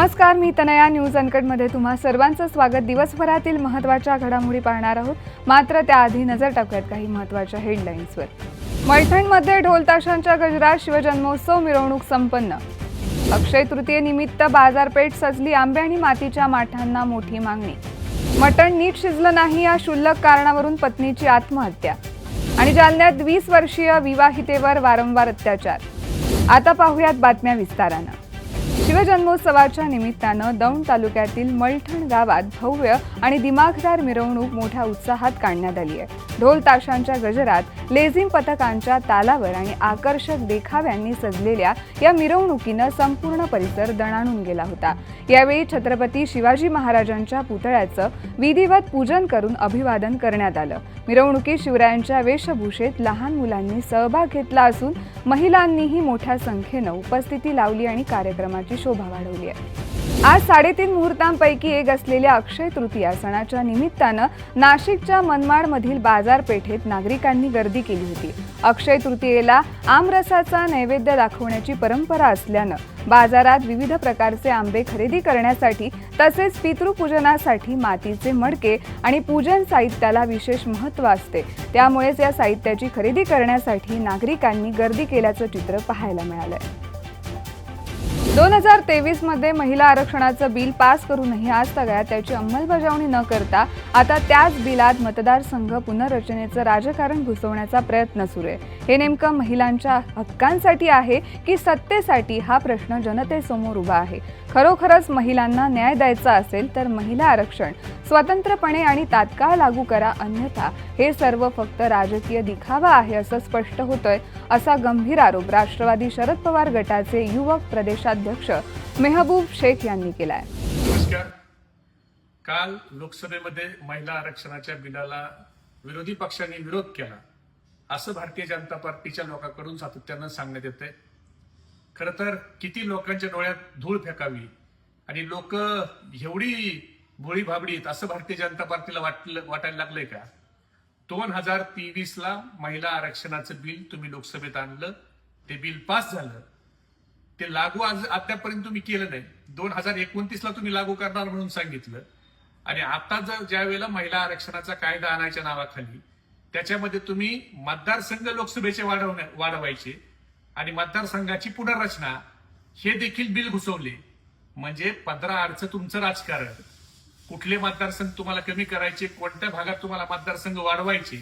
नमस्कार, मी तनया. न्यूज अनकटमध्ये तुम्हा सर्वांचं स्वागत. दिवसभरातील महत्त्वाच्या घडामोडी पाहणार आहोत. मात्र त्याआधी नजर टाकूयात काही महत्त्वाच्या हेडलाईन्सवर. मलठणमध्ये ढोल ताशांच्या गजरात शिवजन्मोत्सव मिरवणूक संपन्न. अक्षय तृतीयेनिमित्त बाजारपेठ सजली. आंबे आणि मातीच्या माठांना मोठी मागणी. मटण नीट शिजलं नाही या क्षुल्लक कारणावरून पत्नीची आत्महत्या. आणि जालन्यात 20 वर्षीय विवाहितेवर वारंवार अत्याचार. आता पाहूयात बातम्या विस्तारानं. शिवजन्मोत्सवाच्या निमित्तानं दौंड तालुक्यातील मलठण गावात भव्य आणि दिमाखदार मिरवणूक मोठ्या उत्साहात काढण्यात आली आहे. ढोल ताशांच्या गजरात, लेझिम पथकांच्या तालावर आणि आकर्षक देखाव्यांनी सजलेल्या या मिरवणुकीनं संपूर्ण परिसर दणाणून गेला होता. यावेळी छत्रपती शिवाजी महाराजांच्या पुतळ्याचं विधिवत पूजन करून अभिवादन करण्यात आलं. मिरवणुकीत शिवरायांच्या वेशभूषेत लहान मुलांनी सहभाग घेतला असून महिलांनीही मोठ्या संख्येनं उपस्थिती लावली आणि कार्यक्रमाची शोभा वाढवली आहे. आज 3.5 मुहूर्तांपैकी एक असलेल्या अक्षय तृतीया सणाच्या निमित्तानं नाशिकच्या मनमाडमधील बाजारपेठेत नागरिकांनी गर्दी केली होती. अक्षय तृतीयेला आमरसाचा नैवेद्य दाखवण्याची परंपरा असल्यानं बाजारात विविध प्रकारचे आंबे खरेदी करण्यासाठी तसेच पितृपूजनासाठी मातीचे मडके आणि पूजन साहित्याला विशेष महत्त्व असते. त्यामुळेच या साहित्याची खरेदी करण्यासाठी नागरिकांनी गर्दी केल्याचं चित्र पाहायला मिळालंय. 2023 मध्ये महिला आरक्षणाचं बिल पास करूनही आजतागायत त्याची अंमलबजावणी न करता आता त्याच बिलात मतदारसंघ पुनर्रचनेचं राजकारण घुसवण्याचा प्रयत्न सुरू आहे. हे नेमकं महिलांच्या हक्कांसाठी आहे की सत्तेसाठी हा प्रश्न जनतेसमोर उभा आहे. खरोखरच महिलांना न्याय द्यायचा असेल तर महिला आरक्षण स्वतंत्रपणे आणि तात्काळ लागू करा, अन्यथा हे सर्व फक्त राजकीय दिखावा आहे असं स्पष्ट होतंय, असा गंभीर आरोप राष्ट्रवादी शरद पवार गटाचे युवक प्रदेशाध्यक्ष मेहबूब शेख यांनी केलाय. नमस्कार. काल लोकसभेमध्ये महिला आरक्षणाच्या बिलाला विरोधी पक्षांनी विरोध केला असं भारतीय जनता पार्टीच्या लोकांकडून सातत्यानं सांगण्यात येतंय. खरं तर किती लोकांच्या डोळ्यात धूळ फेकावी आणि लोक एवढी भोळी भाबडीत असं भारतीय जनता पार्टीला वाटायला लागलंय का? 2023ला महिला आरक्षणाचं बिल तुम्ही लोकसभेत आणलं, ते बिल पास झालं, ते लागू आज आतापर्यंत तुम्ही केलं नाही. 2029ला तुम्ही लागू करणार म्हणून सांगितलं आणि आता जर ज्या वेळेला महिला आरक्षणाचा कायदा आणायच्या नावाखाली त्याच्यामध्ये तुम्ही मतदारसंघ लोकसभेचे वाढवायचे आणि मतदारसंघाची पुनर्रचना हे देखील बिल घुसवले. म्हणजे 15 तुमचं राजकारण, कुठले मतदारसंघ तुम्हाला कमी करायचे, कोणत्या भागात तुम्हाला मतदारसंघ वाढवायचे,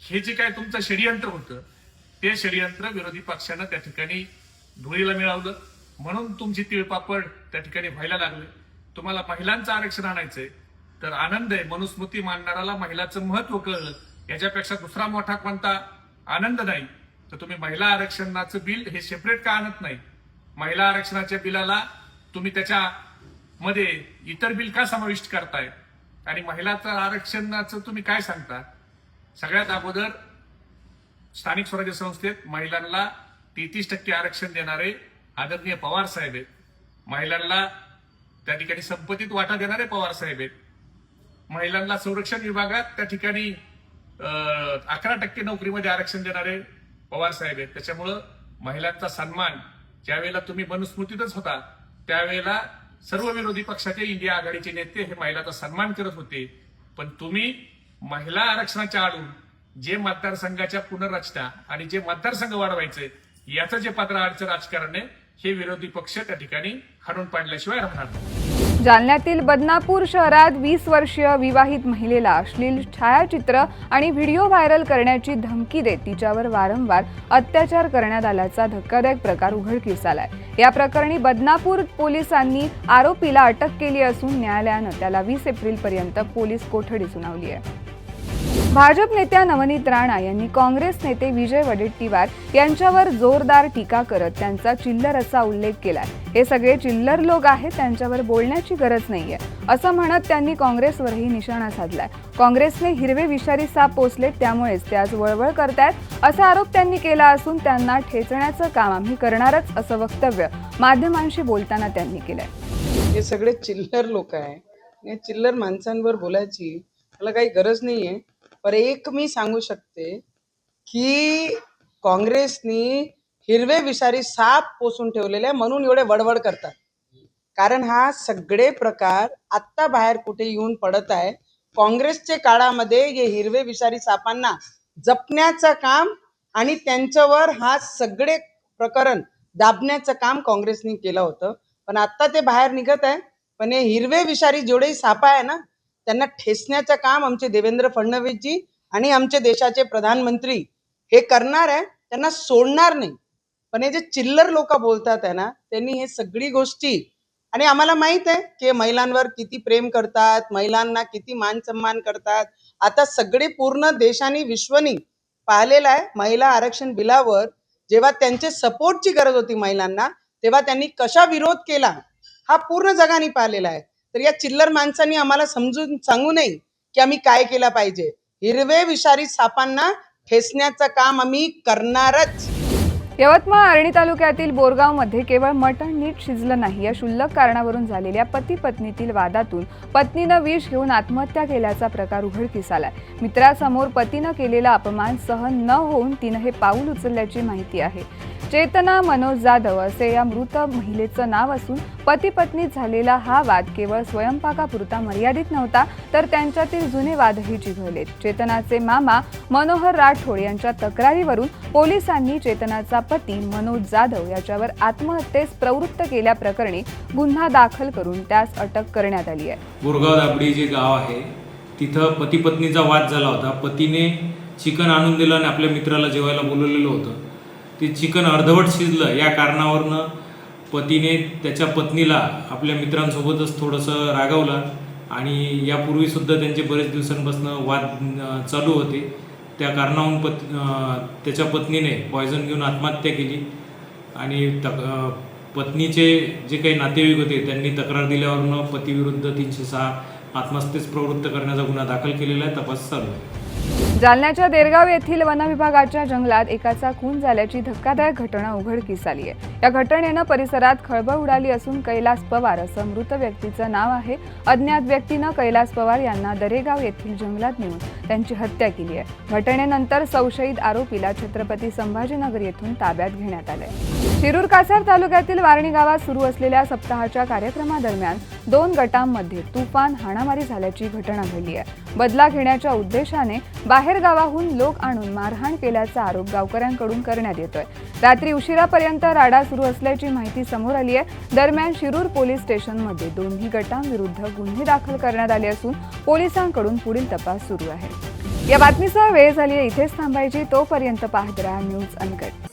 हे जे काय तुमचं षडयंत्र होतं ते षडयंत्र विरोधी पक्षानं त्या ठिकाणी धुळीला मिळवलं. म्हणून तुमची तिळपापड त्या ठिकाणी व्हायला लागले. तुम्हाला महिलांचं आरक्षण आणायचंय तर आनंद आहे, मनुस्मृती मानणाऱ्याला महिलाचं महत्व कळलं, याच्यापेक्षा दुसरा मोठा कोणता आनंद नाही. तर तुम्ही महिला आरक्षणाचं बिल हे सेपरेट का आणत नाही? महिला आरक्षणाच्या बिलाला तुम्ही त्याच्यामध्ये इतर बिल का समाविष्ट करताय आणि महिलाचं आरक्षणाचं तुम्ही काय सांगता? सगळ्यात अगोदर स्थानिक स्वराज्य संस्थेत महिलांना 33% आरक्षण देणारे आदरणीय पवार साहेब आहेत. महिलांना त्या ठिकाणी संपत्तीत वाटा देणारे पवार साहेब आहेत. महिलांना संरक्षण विभागात त्या ठिकाणी 11% नोकरीमध्ये आरक्षण देणारे पवार साहेब आहेत. त्याच्यामुळं महिलांचा सन्मान ज्यावेळेला तुम्ही मनुस्मृतीतच होता त्यावेळेला सर्व विरोधी पक्षाचे इंडिया आघाडीचे नेते हे महिलांचा सन्मान करत होते. पण तुम्ही महिला आरक्षणाच्या आडून जे मतदारसंघाच्या पुनर्रचना आणि जे मतदारसंघ वाढवायचे याचं जे पात्राआडचं राजकारण आहे हे विरोधी पक्ष त्या ठिकाणी हाणून पाडल्याशिवाय राहणार नाही. जालन्यातील बदनापूर शहरात 20 वर्षीय विवाहित महिलेला अश्लील छायाचित्र आणि व्हिडिओ व्हायरल करण्याची धमकी देत तिच्यावर वारंवार अत्याचार करण्यात आल्याचा धक्कादायक प्रकार उघडकीस आलाय. या प्रकरणी बदनापूर पोलिसांनी आरोपीला अटक केली असून न्यायालयानं त्याला 20 एप्रिलपर्यंत पोलीस कोठडी सुनावली आहे. भाजप नेत्या नवनीत राणा यांनी काँग्रेस नेते विजय वडेट्टीवार यांच्यावर जोरदार टीका करत त्यांचा चिल्लर असा उल्लेख केलाय. हे सगळे चिल्लर लोक आहेत, त्यांच्यावर बोलण्याची गरज नाहीये असं म्हणत त्यांनी काँग्रेसवरही निशाणा साधलाय. काँग्रेसने हिरवे विषारी साप पोसलेत, त्यामुळेच ते आज वळवळ करतायत असा आरोप त्यांनी केला असून त्यांना ठेचण्याचं काम आम्ही करणारच असं वक्तव्य माध्यमांशी बोलताना त्यांनी केलंय. हे सगळे चिल्लर लोक आहे, चिल्लर माणसांवर बोलायची मला काही गरज नाहीये. पर एक मी सांगू शकते की काँग्रेसनी हिरवे विषारी साप पोसून ठेवलेले म्हणून एवढे वडवड करतात. कारण हा सगळे प्रकार आत्ता बाहेर कुठे येऊन पडत आहे. काँग्रेसच्या काळामध्ये हे हिरवे विषारी सापांना जपण्याचं काम आणि त्यांच्यावर हा सगळे प्रकरण दाबण्याचं काम काँग्रेसने केलं होतं. पण आता ते बाहेर निघत आहे. पण हे हिरवे विषारी जेवढे साप आहे ना, त्यांना ठेचण्याचं काम आमचे देवेंद्र फडणवीसजी आणि आमचे देशाचे प्रधानमंत्री हे करणार आहे. त्यांना सोडणार नाही. पण हे जे चिल्लर लोक बोलतात आहे ना, त्यांनी हे सगळी गोष्टी आणि आम्हाला माहित आहे की महिलांवर किती प्रेम करतात, महिलांना किती मान सन्मान करतात. आता सगळे पूर्ण देशाने विश्वनी पाहिलेलं आहे. महिला आरक्षण बिलावर जेव्हा त्यांचे सपोर्टची गरज होती महिलांना, तेव्हा त्यांनी कशा विरोध केला हा पूर्ण जगाने पाहिलेला आहे. तर या चिल्लर माणसांनी आम्हाला समजून सांगू नये की आम्ही काय केलं पाहिजे. हिरवे विषारी सापांना ठेचण्याचं काम आम्ही करणारच. यवतमाळ आर्णी तालुक्यातील बोरगावमध्ये केवळ मटण नीट शिजलं नाही या क्षुल्लक कारणावरून झालेल्या पती पत्नीतील वादातून पत्नीनं विष घेऊन आत्महत्या केल्याचा प्रकार उघडकीस आलाय. मित्रासमोर पतीनं केलेला अपमान सहन न होऊन तिनं हे पाऊल उचलल्याची माहिती आहे. चेतना मनोज जाधव असे या मृत महिलेचं नाव असून पती पत्नीत झालेला हा वाद केवळ स्वयंपाकापुरता मर्यादित नव्हता, तर त्यांच्यातील जुने वादही चिघळलेत. चेतनाचे मामा मनोहर राठोड यांच्या तक्रारीवरून पोलिसांनी चेतनाचा पती मनोज जाधव याच्यावर आत्महत्येस प्रवृत्त केल्याप्रकरणी गुन्हा दाखल करून त्यास अटक करण्यात आली आहे. बोरगाव दाबडी जे गाव आहे तिथं पती पत्नीचा वाद झाला होता. पतीने चिकन आणून दिलं आणि आपल्या मित्राला जेवायला बोलवलेलं होतं. ते चिकन अर्धवट शिजलं या कारणावरनं पतीने त्याच्या पत्नीला आपल्या मित्रांसोबतच थोडंसं रागवलं आणि यापूर्वीसुद्धा त्यांचे बरेच दिवसांपासून वाद चालू होते. त्या कारणावरून त्याच्या पत्नीने पॉयझन घेऊन आत्महत्या केली आणि पत्नीचे जे काही नातेवाईक होते त्यांनी तक्रार दिल्यावरून पतीविरुद्ध 306 आत्महत्येस प्रवृत्त करण्याचा गुन्हा दाखल केलेला आहे. तपास चालू आहे. जालन्याच्या देरगाव येथील वनविभागाच्या जंगलात एकाचा खून झाल्याची धक्कादायक घटना उघडकीस आली आहे. या घटनेनं परिसरात खळबळ उडाली असून कैलास पवार असं मृत व्यक्तीचं नाव आहे. अज्ञात व्यक्तीनं कैलास पवार यांना दरेगाव येथील जंगलात नेऊन त्यांची हत्या केली आहे. घटनेनंतर संशयित आरोपीला छत्रपती संभाजीनगर येथून ताब्यात घेण्यात आलंय. शिरूर कासार तालुक्यातील वारणी गावात सुरू असलेल्या सप्ताहाच्या कार्यक्रमादरम्यान 2 गटांमध्ये तुफान हाणामारी झाल्याची घटना घडली आहे. बदला घेण्याच्या उद्देशाने बाहेर गावाहून लोक आणून मारहाण केल्याचा आरोप गावकऱ्यांकडून करण्यात येतोय. रात्री उशिरापर्यंत राडा सुरू असल्याची माहिती समोर आली आहे. दरम्यान शिरूर पोलीस स्टेशनमध्ये दोन्ही गटांविरुद्ध गुन्हे दाखल करण्यात आले असून पोलिसांकडून पुढील तपास सुरू आहे. या बातमीसह वेळ झाली आहे इथेच थांबायची. तोपर्यंत पाहत राहा न्यूज अनकट.